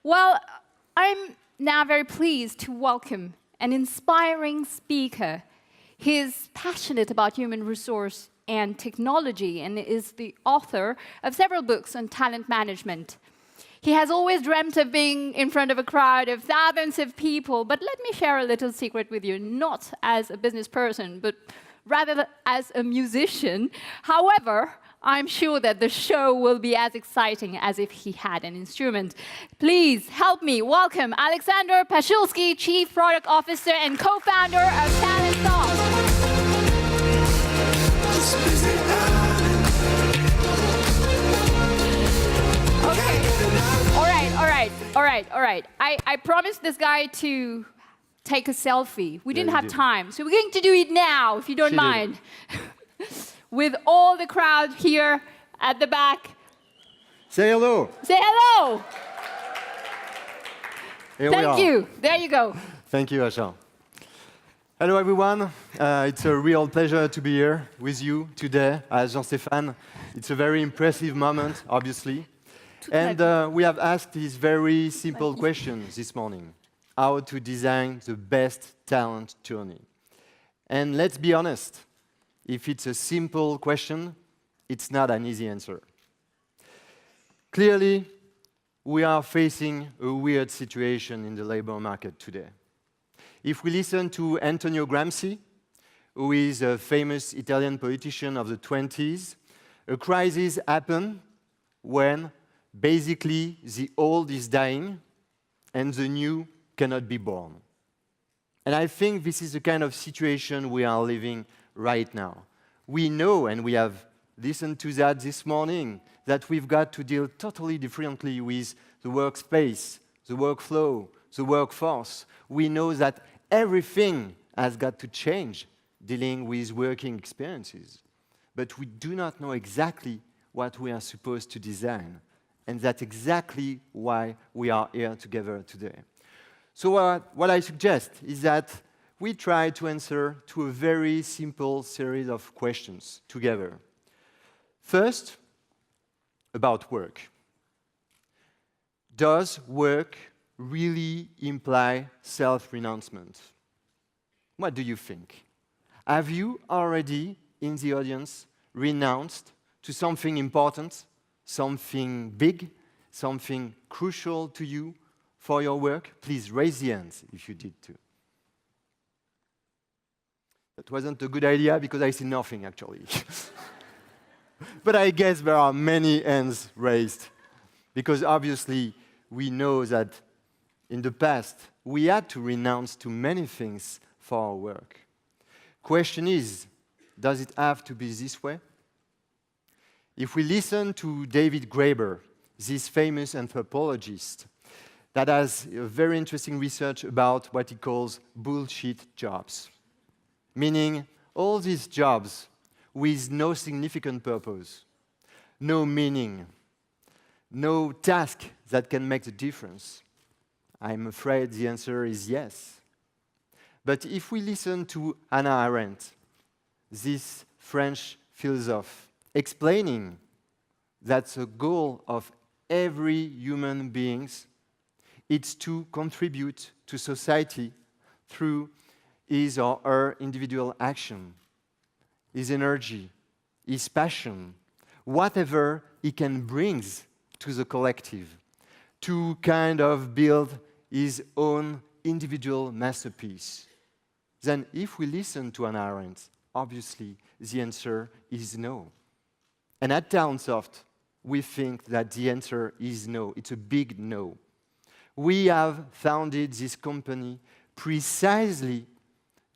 Well, I'm now very pleased to welcome an inspiring speaker. He's passionate about human resource and technology and is the author of several books on talent management. He has always dreamt of being in front of a crowd of thousands of people, but let me share a little secret with you, not as a business person, but rather as a musician. However, I'm sure that the show will be as exciting as if he had an instrument. Please help me welcome Alexandre Pachulski, Chief Product Officer and co-founder of Talentsoft. Okay. All right. I promised this guy to take a selfie. We didn't have time, so we're going to do it now, if you don't mind. With all the crowd here at the back. Say hello. Say hello. Here Thank you. There you go. Thank you, Asha. Hello, everyone. It's a real pleasure to be here with you today as Jean-Stéphane. It's a very impressive moment, obviously. And we have asked these very simple questions this morning. How to design the best talent journey. And let's be honest, if it's a simple question, it's not an easy answer. Clearly, we are facing a weird situation in the labor market today. If we listen to Antonio Gramsci, who is a famous Italian politician of the 20s, a crisis happened when basically the old is dying and the new cannot be born. And I think this is the kind of situation we are living right now. We know, and we have listened to that this morning, that we've got to deal totally differently with the workspace, the workflow, the workforce. We know that everything has got to change dealing with working experiences. But we do not know exactly what we are supposed to design. And that's exactly why we are here together today. So what I suggest is that we try to answer to a very simple series of questions together. First, about work. Does work really imply self-renouncement? What do you think? Have you already, in the audience, renounced to something important, something big, something crucial to you for your work? Please raise the hands if you did too. That wasn't a good idea because I see nothing actually. But I guess there are many hands raised because obviously we know that in the past we had to renounce to many things for our work. Question is, does it have to be this way? If we listen to David Graeber, this famous anthropologist that has a very interesting research about what he calls bullshit jobs, meaning all these jobs with no significant purpose, no meaning, no task that can make the difference. I'm afraid the answer is yes. But if we listen to Hannah Arendt, this French philosopher, explaining that the goal of every human being is to contribute to society through his or her individual action, his energy, his passion, whatever he can bring to the collective, to kind of build his own individual masterpiece. Then if we listen to Hannah Arendt, obviously the answer is no. And at Talentsoft, we think that the answer is no. It's a big no. We have founded this company precisely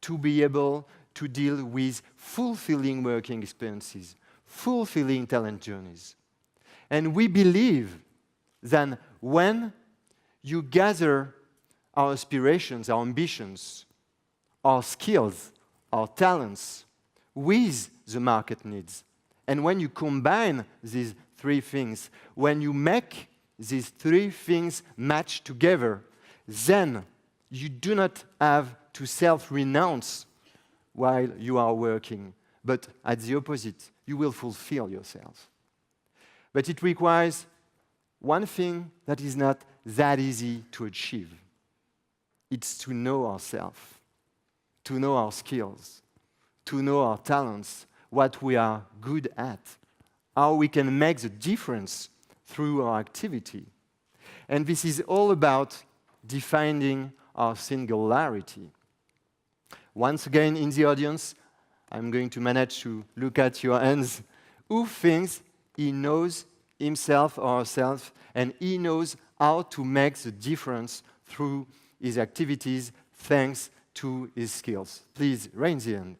to be able to deal with fulfilling working experiences, fulfilling talent journeys. And we believe that when you gather our aspirations, our ambitions, our skills, our talents with the market needs, and when you combine these three things, when you make these three things match together, then you do not have to self-renounce while you are working, but at the opposite, you will fulfill yourself. But it requires one thing that is not that easy to achieve. It's to know ourselves, to know our skills, to know our talents, what we are good at, how we can make the difference through our activity. And this is all about defining our singularity. Once again, in the audience, I'm going to manage to look at your hands. Who thinks he knows himself or herself and he knows how to make the difference through his activities thanks to his skills? Please raise the hand.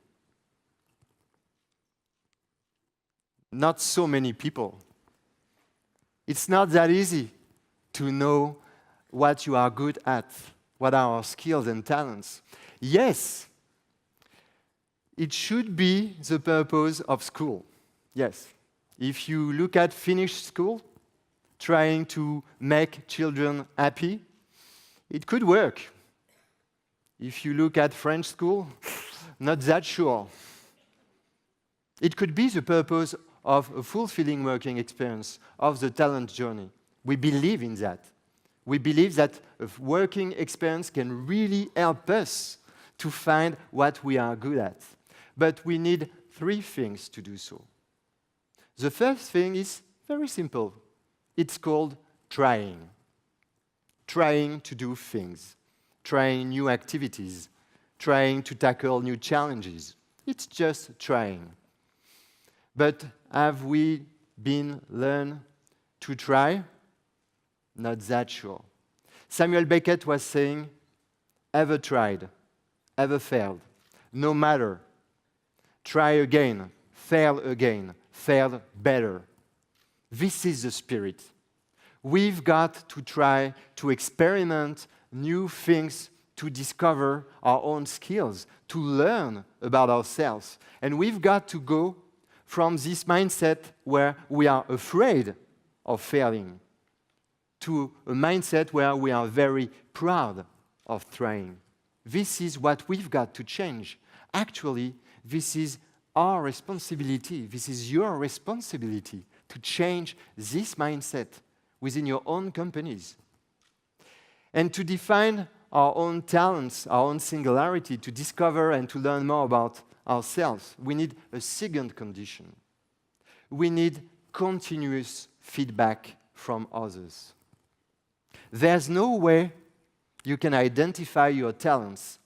Not so many people. It's not that easy to know what you are good at, what are our skills and talents. Yes, it should be the purpose of school. Yes. If you look at Finnish school, trying to make children happy, it could work. If you look at French school, not that sure. It could be the purpose of a fulfilling working experience, of the talent journey. We believe in that. We believe that a working experience can really help us to find what we are good at. But we need 3 things to do so. The first thing is very simple. It's called trying. Trying to do things, trying new activities, trying to tackle new challenges. It's just trying. But have we been learned to try? Not that sure. Samuel Beckett was saying, ever tried, ever failed, no matter. Try again, fail better. This is the spirit. We've got to try to experiment new things, to discover our own skills, to learn about ourselves. And we've got to go from this mindset where we are afraid of failing to a mindset where we are very proud of trying. This is what we've got to change. Actually, this is our responsibility. This is your responsibility to change this mindset within your own companies. And to define our own talents, our own singularity, to discover and to learn more about ourselves, we need a second condition. We need continuous feedback from others. There's no way you can identify your talents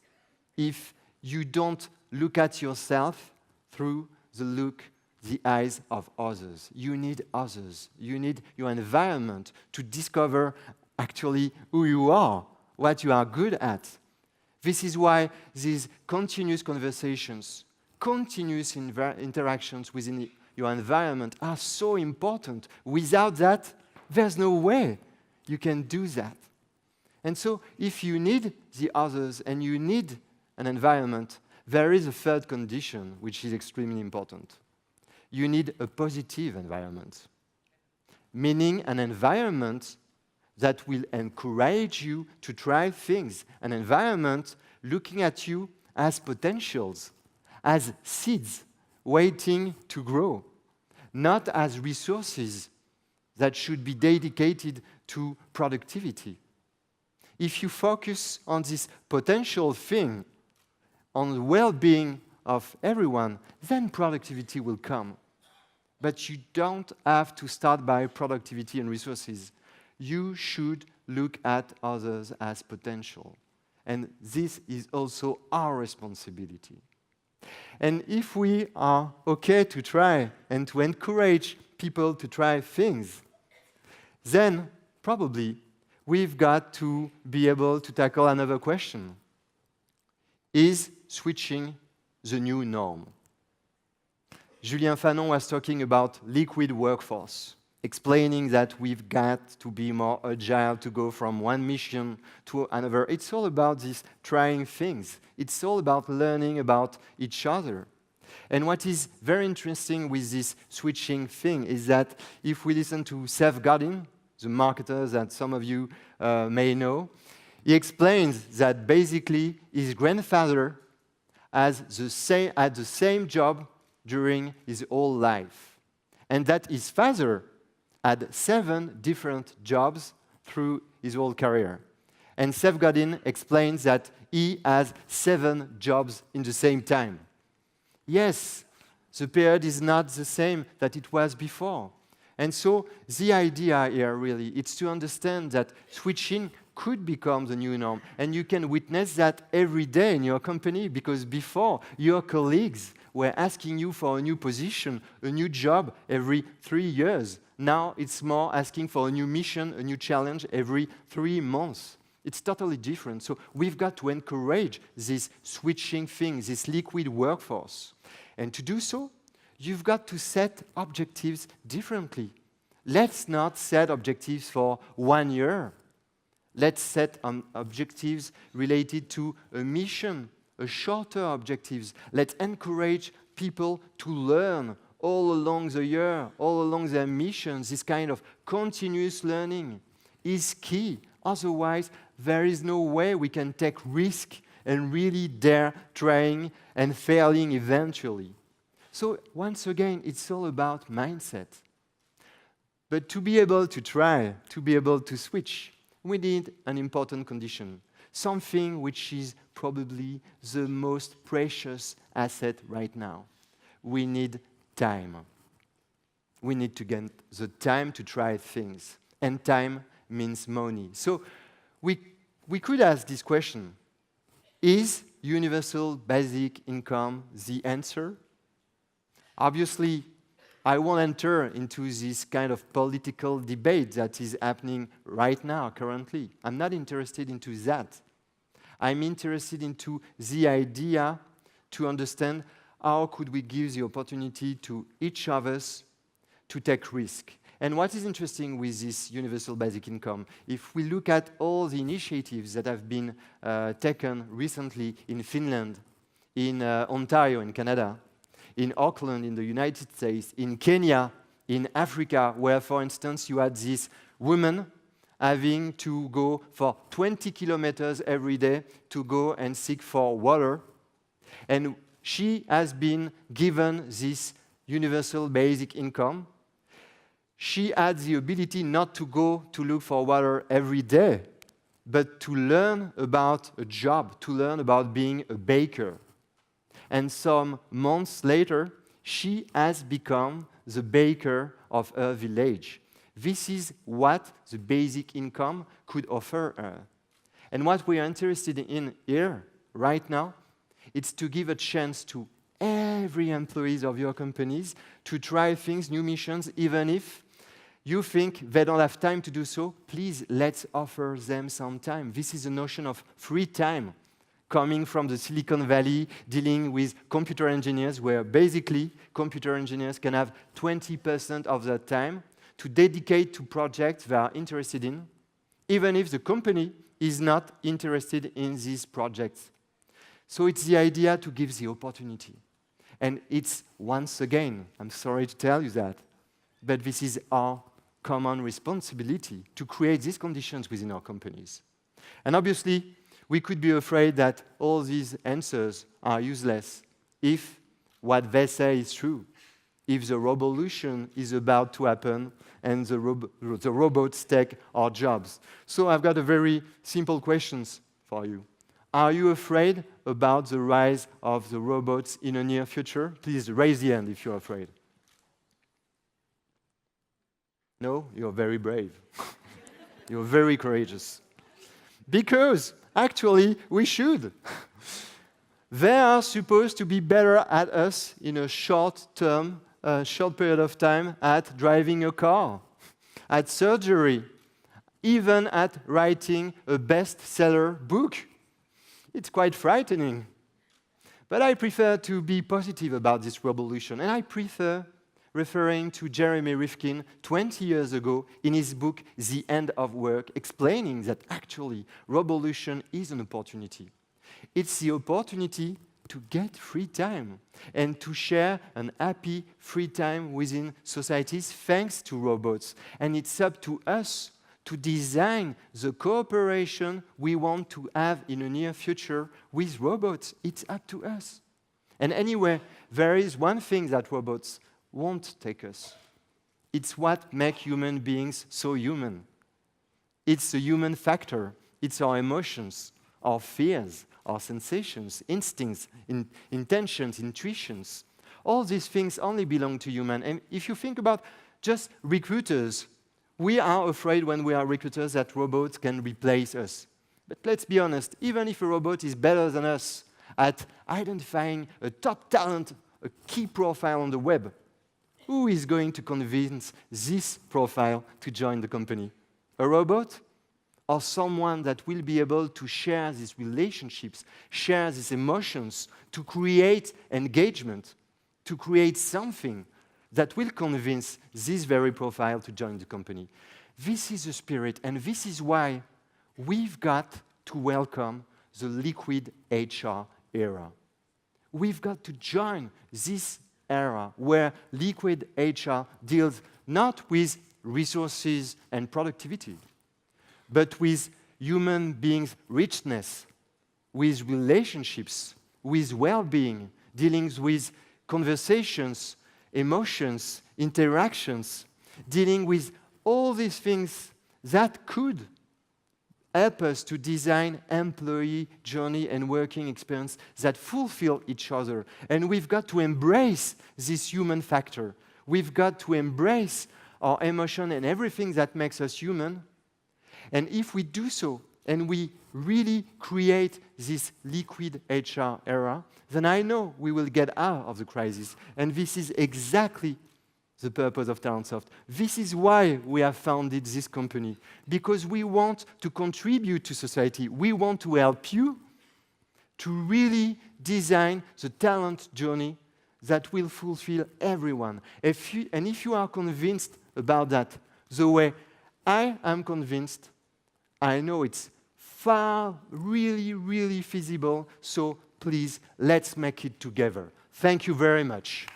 if you don't look at yourself through the eyes of others. You need others. You need your environment to discover actually who you are, what you are good at. This is why these continuous conversations, continuous interactions within your environment are so important. Without that, there's no way you can do that. And so if you need the others and you need an environment, there is a third condition which is extremely important. You need a positive environment, meaning an environment that will encourage you to try things, an environment looking at you as potentials, as seeds waiting to grow, not as resources that should be dedicated to productivity. If you focus on this potential thing, on the well-being of everyone, then productivity will come. But you don't have to start by productivity and resources. You should look at others as potential. And this is also our responsibility. And if we are okay to try and to encourage people to try things, then probably we've got to be able to tackle another question. Is switching the new norm? Julien Fanon was talking about liquid workforce, explaining that we've got to be more agile to go from one mission to another. It's all about this trying things. It's all about learning about each other. And what is very interesting with this switching thing is that if we listen to Seth Godin, the marketer that some of you may know, he explains that basically his grandfather had the same job during his whole life. And that his father had 7 different jobs through his whole career. And Seth Godin explains that he has 7 jobs in the same time. Yes, the period is not the same that it was before. And so the idea here really is to understand that switching could become the new norm. And you can witness that every day in your company, because before your colleagues were asking you for a new position, a new job every 3 years. Now it's more asking for a new mission, a new challenge every 3 months. It's totally different. So we've got to encourage this switching thing, this liquid workforce. And to do so, you've got to set objectives differently. Let's not set objectives for 1 year. Let's set objectives related to a mission, a shorter objectives. Let's encourage people to learn all along the year, all along their missions. This kind of continuous learning is key. Otherwise, there is no way we can take risk and really dare trying and failing eventually. So once again, it's all about mindset. But to be able to try, to be able to switch, we need an important condition, something which is probably the most precious asset right now. We need time. We need to get the time to try things. And time means money. So we could ask this question: is universal basic income the answer? Obviously, I won't enter into this kind of political debate that is happening right now, currently. I'm not interested into that. I'm interested into the idea to understand how could we give the opportunity to each of us to take risk. And what is interesting with this universal basic income, if we look at all the initiatives that have been taken recently in Finland, in Ontario in Canada, in Auckland in the United States, in Kenya, in Africa, where, for instance, you had this woman having to go for 20 kilometers every day to go and seek for water. And she has been given this universal basic income. She had the ability not to go to look for water every day, but to learn about a job, to learn about being a baker. And some months later, she has become the baker of her village. This is what the basic income could offer her. And what we are interested in here, right now, it's to give a chance to every employee of your companies to try things, new missions, even if you think they don't have time to do so. Please, let's offer them some time. This is a notion of free time, coming from the Silicon Valley, dealing with computer engineers, where basically computer engineers can have 20% of their time to dedicate to projects they are interested in, even if the company is not interested in these projects. So it's the idea to give the opportunity. And it's, once again, I'm sorry to tell you that, but this is our common responsibility to create these conditions within our companies. And obviously, we could be afraid that all these answers are useless if what they say is true, if the Robolution is about to happen and the robots take our jobs. So I've got a very simple questions for you. Are you afraid about the rise of the robots in the near future? Please raise the hand if you're afraid. No? You're very brave. You're very courageous. Because actually, we should. They are supposed to be better at us in a short period of time at driving a car, at surgery, even at writing a bestseller book. It's quite frightening. But I prefer to be positive about this revolution, and I prefer referring to Jeremy Rifkin 20 years ago in his book, The End of Work, explaining that actually Robolution is an opportunity. It's the opportunity to get free time and to share an happy free time within societies thanks to robots. And it's up to us to design the cooperation we want to have in the near future with robots. It's up to us. And anyway, there is one thing that robots won't take us. It's what makes human beings so human. It's the human factor. It's our emotions, our fears, our sensations, instincts, intentions, intuitions. All these things only belong to human. And if you think about just recruiters, we are afraid when we are recruiters that robots can replace us. But let's be honest, even if a robot is better than us at identifying a top talent, a key profile on the web, who is going to convince this profile to join the company? A robot? Or someone that will be able to share these relationships, share these emotions, to create engagement, to create something that will convince this very profile to join the company. This is the spirit, and this is why we've got to welcome the liquid HR era. We've got to join this era where liquid HR deals not with resources and productivity, but with human beings' richness, with relationships, with well-being, dealing with conversations, emotions, interactions, dealing with all these things that could help us to design employee journey and working experience that fulfill each other. And we've got to embrace this human factor. We've got to embrace our emotion and everything that makes us human. And if we do so, and we really create this liquid HR era, then I know we will get out of the crisis. And this is exactly the purpose of Talentsoft. This is why we have founded this company, because we want to contribute to society. We want to help you to really design the talent journey that will fulfill everyone. If you are convinced about that, the way I am convinced, I know it's far, really, really feasible, so please, let's make it together. Thank you very much.